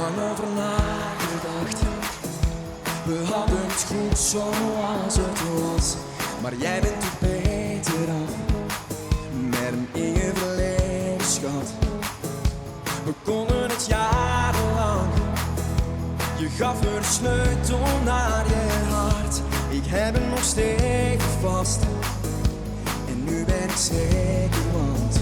lang over nagedacht. We hadden het goed zoals het was, maar jij bent er beter af. Met hem in je verleden, schat. We konden het jarenlang. Je gaf me de sleutel naar je hart. Ik heb hem nog steeds vast. En nu ben ik zeker, want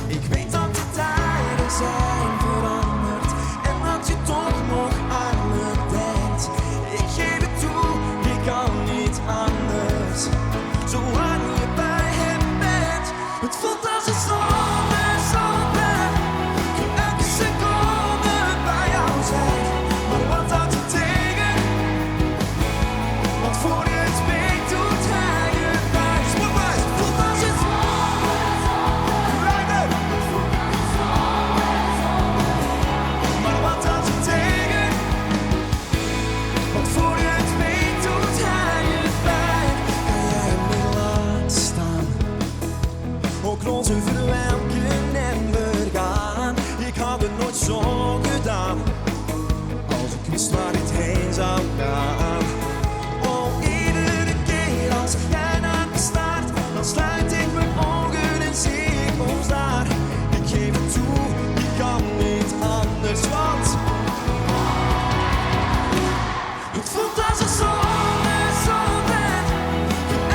ik weet dat de tijden zijn veranderd en dat je toch nog aan me denkt. Ik geef het toe, ik kan niet anders. Zolang je bij hem bent, het voelt als een zonnezomer. Elke seconde bij jou zijn, maar wat houdt je tegen? Want voor je het weet doet hij je pijn. Het voelt als een maar wat houdt je tegen? Want voor je het weet doet hij je pijn. Kan jij hem niet laten staan? Ook rozen verwelken en vergaan. Ik had het nooit zo gedaan, als ik wist waar dit heen zou gaan. Oh, iedere keer als jij naar me staart, dan sluit ik mijn ogen en zie ik ons daar. Ik geef het toe, ik kan niet anders, want het voelt als een zonnezomer.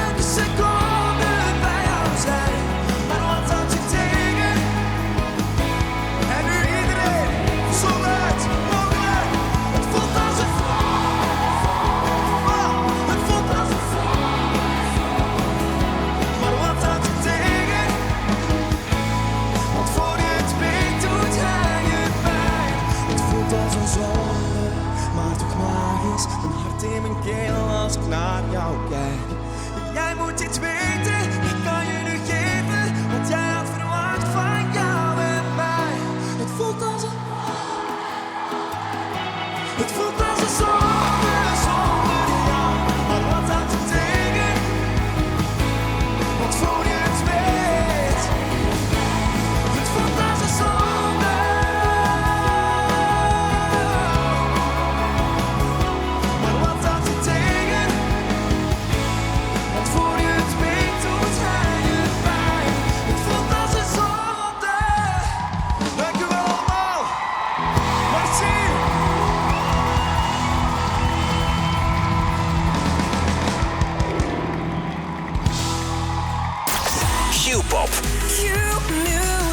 Elke seconde bij jou zijn, maar wat houdt je tegen? En nu iedereen, zo luid mogelijk. Het voelt als een het voelt als een maar wat houdt je tegen? Want voor je het weet doet hij je pijn. Het voelt als een zonde, maar toch magisch. Een hart in mijn keel als ik naar jou kijk. Jij moet dit weten, ik kan je nu geven wat jij had verwacht van jou en mij. Het voelt als een zonde zonder jou. Maar wat houdt je tegen? Want voor je het weet, het voelt als een zonde. Maar wat houdt je tegen? Want voor je het weet doet hij je pijn. Het voelt als een zonde. Dank u wel allemaal. Merci. Q-pop. Q-music.